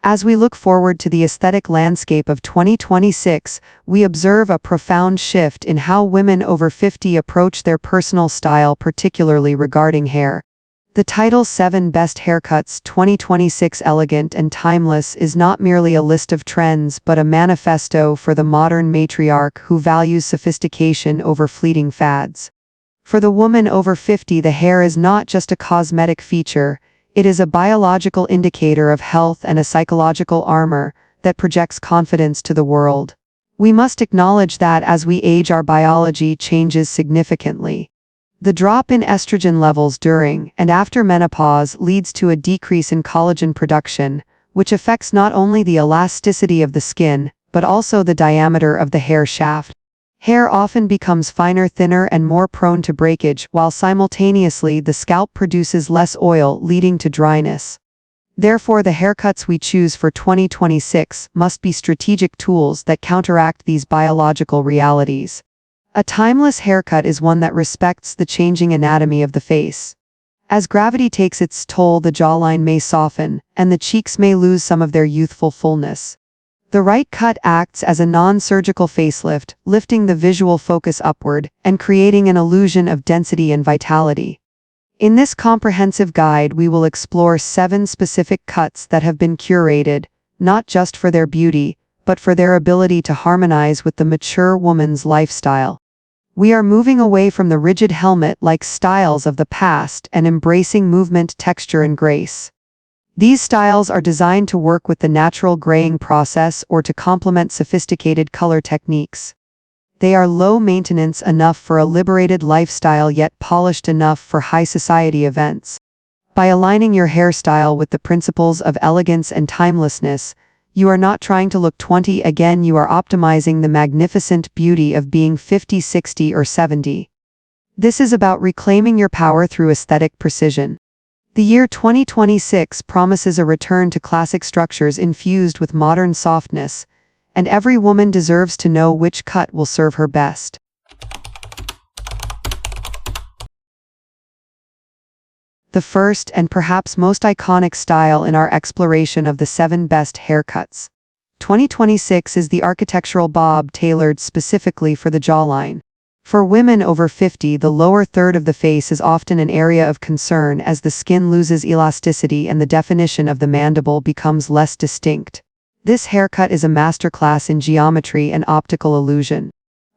As we look forward to the aesthetic landscape of 2026, we observe a profound shift in how women over 50 approach their personal style, particularly regarding hair. The title 7 Best Haircuts 2026 Elegant and Timeless is not merely a list of trends but a manifesto for the modern matriarch who values sophistication over fleeting fads. For the woman over 50, the hair is not just a cosmetic feature, it is a biological indicator of health and a psychological armor that projects confidence to the world. We must acknowledge that as we age, our biology changes significantly. The drop in estrogen levels during and after menopause leads to a decrease in collagen production, which affects not only the elasticity of the skin, but also the diameter of the hair shaft. Hair often becomes finer, thinner, and more prone to breakage, while simultaneously the scalp produces less oil, leading to dryness. Therefore, the haircuts we choose for 2026 must be strategic tools that counteract these biological realities. A timeless haircut is one that respects the changing anatomy of the face. As gravity takes its toll, the jawline may soften, and the cheeks may lose some of their youthful fullness. The right cut acts as a non-surgical facelift, lifting the visual focus upward and creating an illusion of density and vitality. In this comprehensive guide, we will explore 7 specific cuts that have been curated, not just for their beauty, but for their ability to harmonize with the mature woman's lifestyle. We are moving away from the rigid helmet-like styles of the past and embracing movement, texture, and grace. These styles are designed to work with the natural graying process or to complement sophisticated color techniques. They are low maintenance enough for a liberated lifestyle yet polished enough for high society events. By aligning your hairstyle with the principles of elegance and timelessness, you are not trying to look 20 again, you are optimizing the magnificent beauty of being 50, 60, or 70. This is about reclaiming your power through aesthetic precision. The year 2026 promises a return to classic structures infused with modern softness, and every woman deserves to know which cut will serve her best. The first and perhaps most iconic style in our exploration of the 7 best haircuts. 2026 is the Architectural Bob, tailored specifically for the jawline. For women over 50, the lower third of the face is often an area of concern as the skin loses elasticity and the definition of the mandible becomes less distinct. This haircut is a masterclass in geometry and optical illusion.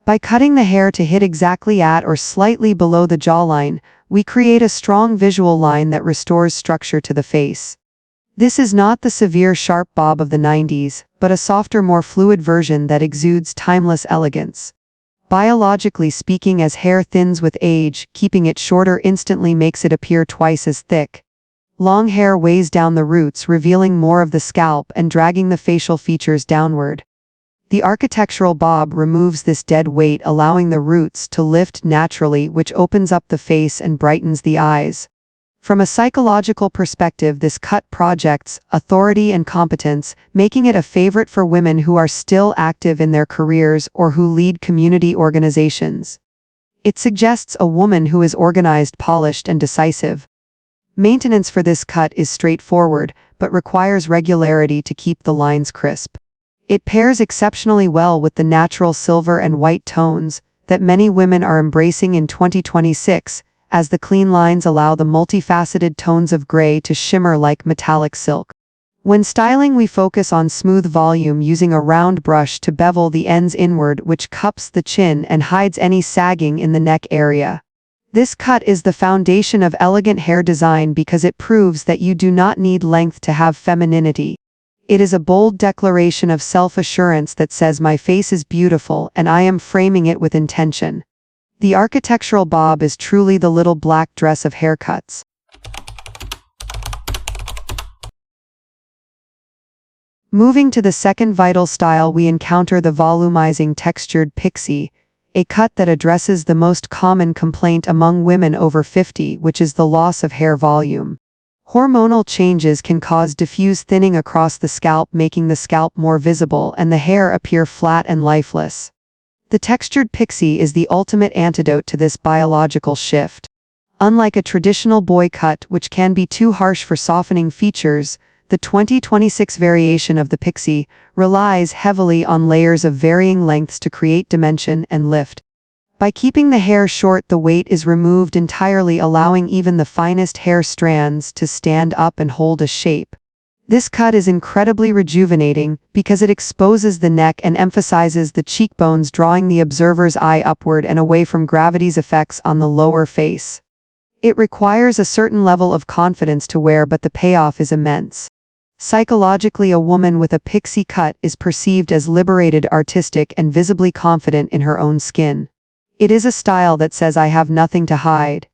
By cutting the hair to hit exactly at or slightly below the jawline, we create a strong visual line that restores structure to the face. This is not the severe sharp bob of the 90s, but a softer, more fluid version that exudes timeless elegance. Biologically speaking, as hair thins with age, keeping it shorter instantly makes it appear twice as thick. Long hair weighs down the roots, revealing more of the scalp and dragging the facial features downward. The Architectural Bob removes this dead weight, allowing the roots to lift naturally, which opens up the face and brightens the eyes. From a psychological perspective, this cut projects authority and competence, making it a favorite for women who are still active in their careers or who lead community organizations. It suggests a woman who is organized, polished, and decisive. Maintenance for this cut is straightforward, but requires regularity to keep the lines crisp. It pairs exceptionally well with the natural silver and white tones that many women are embracing in 2026, as the clean lines allow the multifaceted tones of gray to shimmer like metallic silk. When styling, we focus on smooth volume, using a round brush to bevel the ends inward, which cups the chin and hides any sagging in the neck area. This cut is the foundation of elegant hair design because it proves that you do not need length to have femininity. It is a bold declaration of self-assurance that says, "My face is beautiful and I am framing it with intention." The Architectural Bob is truly the little black dress of haircuts. Moving to the second vital style, we encounter the Volumizing Textured Pixie, a cut that addresses the most common complaint among women over 50, which is the loss of hair volume. Hormonal changes can cause diffuse thinning across the scalp, making the scalp more visible and the hair appear flat and lifeless. The textured pixie is the ultimate antidote to this biological shift. Unlike a traditional boy cut, which can be too harsh for softening features, The 2026 variation of the Pixie relies heavily on layers of varying lengths to create dimension and lift. By keeping the hair short, the weight is removed entirely, allowing even the finest hair strands to stand up and hold a shape. This cut is incredibly rejuvenating because it exposes the neck and emphasizes the cheekbones, drawing the observer's eye upward and away from gravity's effects on the lower face. It requires a certain level of confidence to wear, but the payoff is immense. Psychologically, a woman with a pixie cut is perceived as liberated, artistic, and visibly confident in her own skin. It is a style that says, "I have nothing to hide."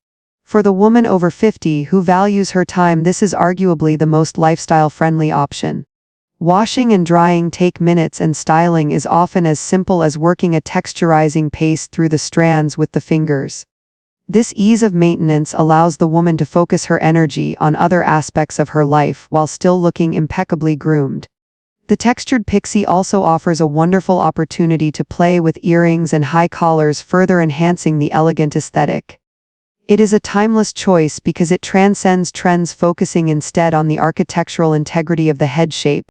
For the woman over 50 who values her time, this is arguably the most lifestyle-friendly option. Washing and drying take minutes, and styling is often as simple as working a texturizing paste through the strands with the fingers. This ease of maintenance allows the woman to focus her energy on other aspects of her life while still looking impeccably groomed. The textured pixie also offers a wonderful opportunity to play with earrings and high collars, further enhancing the elegant aesthetic. It is a timeless choice because it transcends trends, focusing instead on the architectural integrity of the head shape.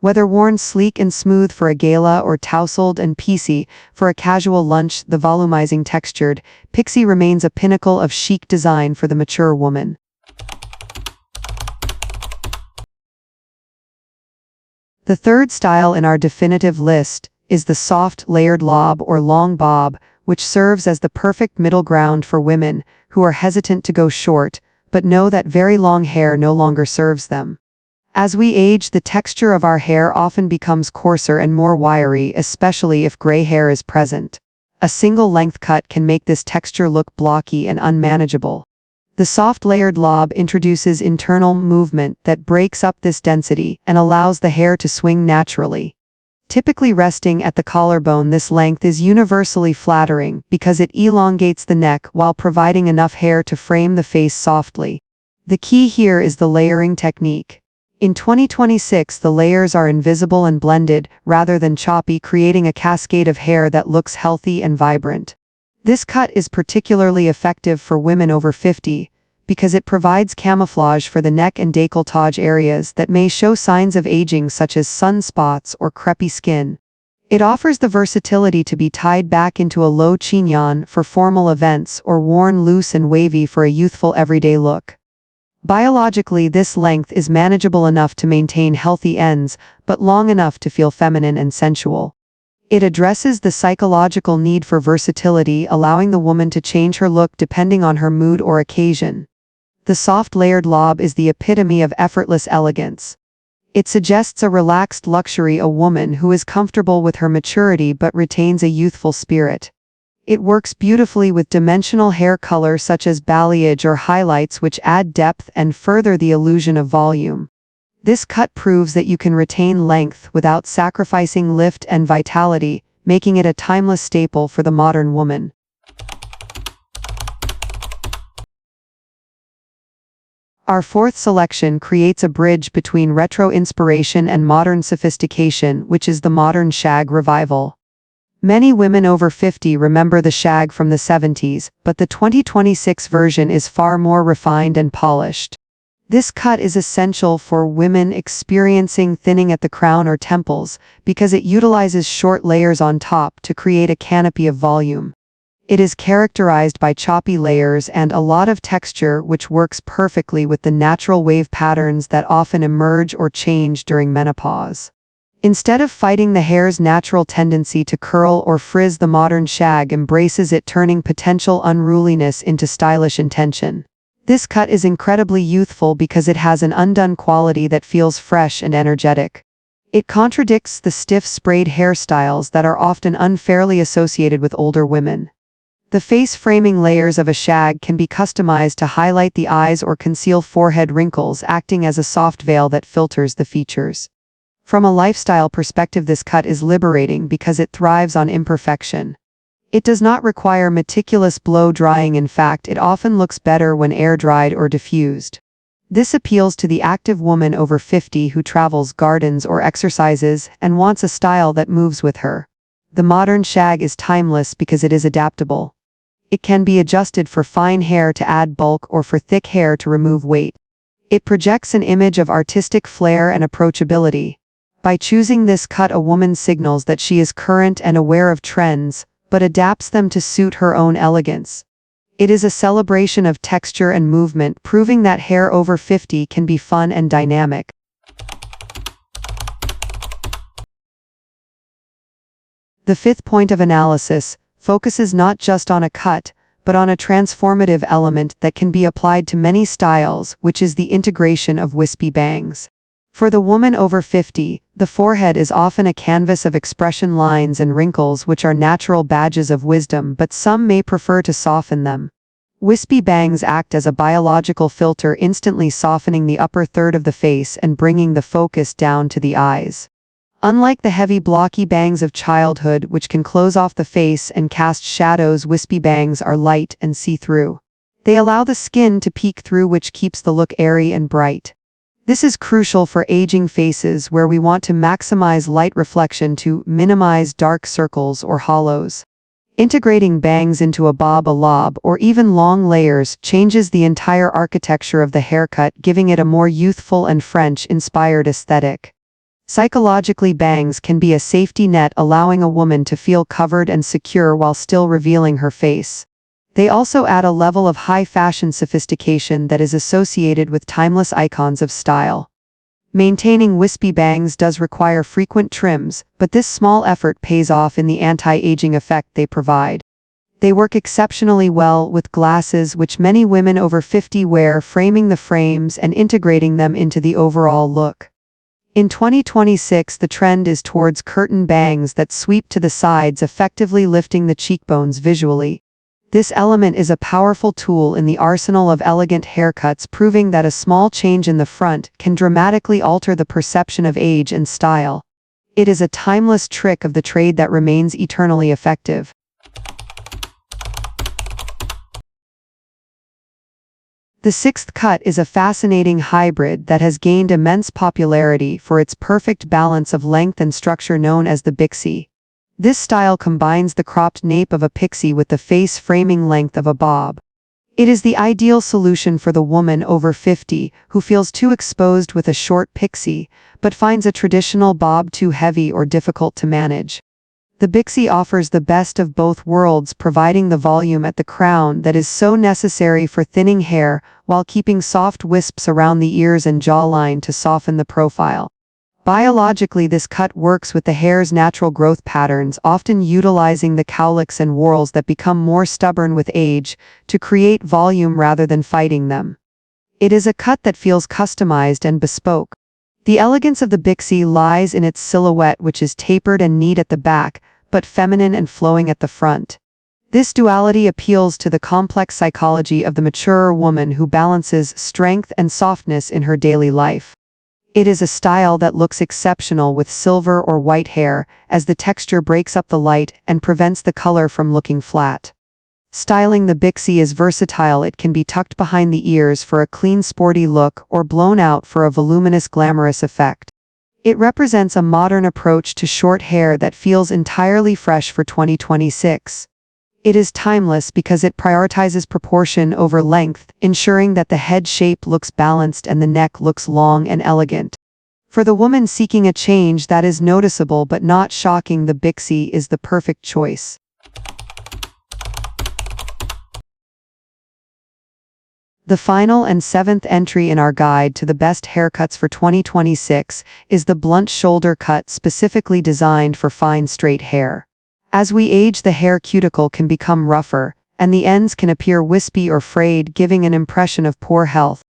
Whether worn sleek and smooth for a gala or tousled and piecey for a casual lunch, the volumizing textured pixie remains a pinnacle of chic design for the mature woman. The third style in our definitive list is the soft layered lob or long bob, which serves as the perfect middle ground for women who are hesitant to go short, but know that very long hair no longer serves them. As we age, the texture of our hair often becomes coarser and more wiry, especially if gray hair is present. A single length cut can make this texture look blocky and unmanageable. The soft layered lob introduces internal movement that breaks up this density and allows the hair to swing naturally. Typically resting at the collarbone, this length is universally flattering because it elongates the neck while providing enough hair to frame the face softly. The key here is the layering technique. In 2026, the layers are invisible and blended rather than choppy, creating a cascade of hair that looks healthy and vibrant. This cut is particularly effective for women over 50 because it provides camouflage for the neck and décolletage areas that may show signs of aging, such as sunspots or crepey skin. It offers the versatility to be tied back into a low chignon for formal events or worn loose and wavy for a youthful everyday look. Biologically, this length is manageable enough to maintain healthy ends, but long enough to feel feminine and sensual. It addresses the psychological need for versatility, allowing the woman to change her look depending on her mood or occasion. The soft layered lob is the epitome of effortless elegance. It suggests a relaxed luxury, a woman who is comfortable with her maturity but retains a youthful spirit. It works beautifully with dimensional hair color such as balayage or highlights, which add depth and further the illusion of volume. This cut proves that you can retain length without sacrificing lift and vitality, making it a timeless staple for the modern woman. Our fourth selection creates a bridge between retro inspiration and modern sophistication, which is the modern shag revival. Many women over 50 remember the shag from the 70s, but the 2026 version is far more refined and polished. This cut is essential for women experiencing thinning at the crown or temples because it utilizes short layers on top to create a canopy of volume. It is characterized by choppy layers and a lot of texture, which works perfectly with the natural wave patterns that often emerge or change during menopause. Instead of fighting the hair's natural tendency to curl or frizz, the modern shag embraces it, turning potential unruliness into stylish intention. This cut is incredibly youthful because it has an undone quality that feels fresh and energetic. It contradicts the stiff sprayed hairstyles that are often unfairly associated with older women. The face-framing layers of a shag can be customized to highlight the eyes or conceal forehead wrinkles, acting as a soft veil that filters the features. From a lifestyle perspective, this cut is liberating because it thrives on imperfection. It does not require meticulous blow drying. In fact, it often looks better when air-dried or diffused. This appeals to the active woman over 50 who travels, gardens, or exercises and wants a style that moves with her. The modern shag is timeless because it is adaptable. It can be adjusted for fine hair to add bulk or for thick hair to remove weight. It projects an image of artistic flair and approachability. By choosing this cut, a woman signals that she is current and aware of trends, but adapts them to suit her own elegance. It is a celebration of texture and movement, proving that hair over 50 can be fun and dynamic. The fifth point of analysis focuses not just on a cut, but on a transformative element that can be applied to many styles, which is the integration of wispy bangs. For the woman over 50, the forehead is often a canvas of expression lines and wrinkles which are natural badges of wisdom, but some may prefer to soften them. Wispy bangs act as a biological filter, instantly softening the upper third of the face and bringing the focus down to the eyes. Unlike the heavy blocky bangs of childhood, which can close off the face and cast shadows, wispy bangs are light and see-through. They allow the skin to peek through, which keeps the look airy and bright. This is crucial for aging faces where we want to maximize light reflection to minimize dark circles or hollows. Integrating bangs into a bob, a lob, or even long layers changes the entire architecture of the haircut, giving it a more youthful and French-inspired aesthetic. Psychologically, bangs can be a safety net, allowing a woman to feel covered and secure while still revealing her face. They also add a level of high fashion sophistication that is associated with timeless icons of style. Maintaining wispy bangs does require frequent trims, but this small effort pays off in the anti-aging effect they provide. They work exceptionally well with glasses, which many women over 50 wear, framing the frames and integrating them into the overall look. In 2026, the trend is towards curtain bangs that sweep to the sides, effectively lifting the cheekbones visually. This element is a powerful tool in the arsenal of elegant haircuts, proving that a small change in the front can dramatically alter the perception of age and style. It is a timeless trick of the trade that remains eternally effective. The sixth cut is a fascinating hybrid that has gained immense popularity for its perfect balance of length and structure, known as the Bixie. This style combines the cropped nape of a pixie with the face framing length of a bob. It is the ideal solution for the woman over 50 who feels too exposed with a short pixie, but finds a traditional bob too heavy or difficult to manage. The Bixie offers the best of both worlds, providing the volume at the crown that is so necessary for thinning hair, while keeping soft wisps around the ears and jawline to soften the profile. Biologically, this cut works with the hair's natural growth patterns, often utilizing the cowlicks and whorls that become more stubborn with age, to create volume rather than fighting them. It is a cut that feels customized and bespoke. The elegance of the Bixie lies in its silhouette, which is tapered and neat at the back, but feminine and flowing at the front. This duality appeals to the complex psychology of the maturer woman who balances strength and softness in her daily life. It is a style that looks exceptional with silver or white hair, as the texture breaks up the light and prevents the color from looking flat. Styling the Bixie is versatile. It can be tucked behind the ears for a clean, sporty look, or blown out for a voluminous, glamorous effect. It represents a modern approach to short hair that feels entirely fresh for 2026. It is timeless because it prioritizes proportion over length, ensuring that the head shape looks balanced and the neck looks long and elegant. For the woman seeking a change that is noticeable but not shocking, the Bixie is the perfect choice. The final and seventh entry in our guide to the best haircuts for 2026 is the blunt shoulder cut, specifically designed for fine straight hair. As we age, the hair cuticle can become rougher, and the ends can appear wispy or frayed, giving an impression of poor health.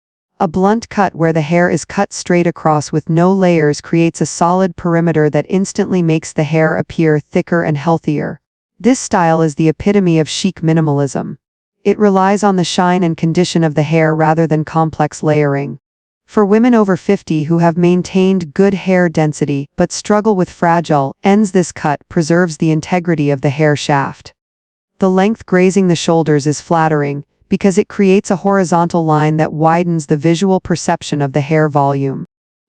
A blunt cut where the hair is cut straight across with no layers creates a solid perimeter that instantly makes the hair appear thicker and healthier. This style is the epitome of chic minimalism. It relies on the shine and condition of the hair rather than complex layering. For women over 50 who have maintained good hair density but struggle with fragile ends, this cut preserves the integrity of the hair shaft. The length grazing the shoulders is flattering because it creates a horizontal line that widens the visual perception of the hair volume.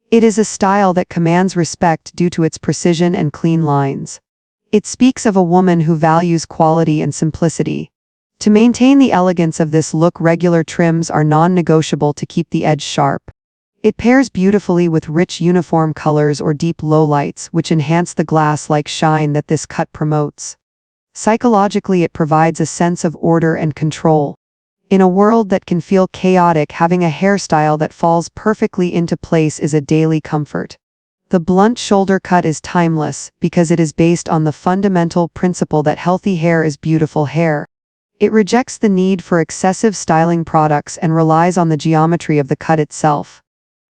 It is a style that commands respect due to its precision and clean lines. It speaks of a woman who values quality and simplicity. To maintain the elegance of this look, regular trims are non-negotiable to keep the edge sharp. It pairs beautifully with rich uniform colors or deep lowlights, which enhance the glass-like shine that this cut promotes. Psychologically, it provides a sense of order and control. In a world that can feel chaotic, having a hairstyle that falls perfectly into place is a daily comfort. The blunt shoulder cut is timeless because it is based on the fundamental principle that healthy hair is beautiful hair. It rejects the need for excessive styling products and relies on the geometry of the cut itself.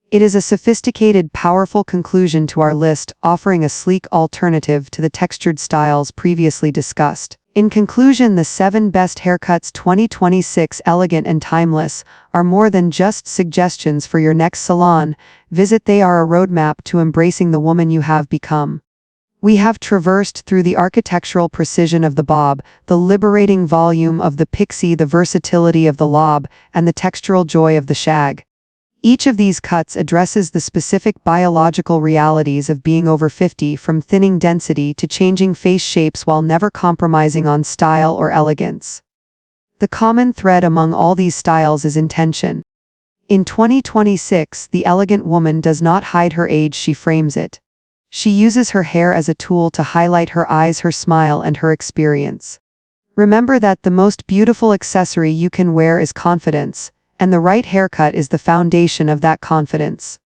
It is a sophisticated, powerful conclusion to our list, offering a sleek alternative to the textured styles previously discussed. In conclusion, the 7 best haircuts 2026, elegant and timeless, are more than just suggestions for your next salon visit. They are a roadmap to embracing the woman you have become. We have traversed through the architectural precision of the bob, the liberating volume of the pixie, the versatility of the lob, and the textural joy of the shag. Each of these cuts addresses the specific biological realities of being over 50, from thinning density to changing face shapes while never compromising on style or elegance. The common thread among all these styles is intention. In 2026, the elegant woman does not hide her age, she frames it. She uses her hair as a tool to highlight her eyes, her smile, and her experience. Remember that the most beautiful accessory you can wear is confidence, and the right haircut is the foundation of that confidence.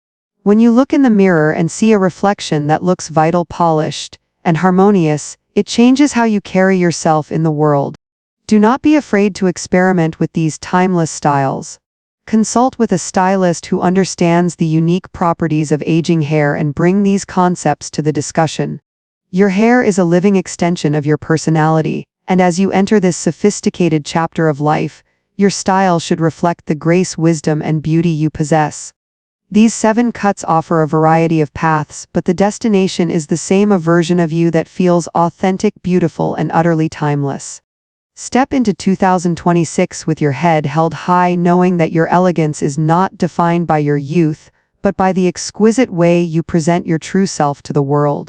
When you look in the mirror and see a reflection that looks vital, polished, and harmonious, it changes how you carry yourself in the world. Do not be afraid to experiment with these timeless styles. Consult with a stylist who understands the unique properties of aging hair and bring these concepts to the discussion. Your hair is a living extension of your personality, and as you enter this sophisticated chapter of life, your style should reflect the grace, wisdom, and beauty you possess. These 7 cuts offer a variety of paths, but the destination is the same: a version of you that feels authentic, beautiful, and utterly timeless. Step into 2026 with your head held high, knowing that your elegance is not defined by your youth, but by the exquisite way you present your true self to the world.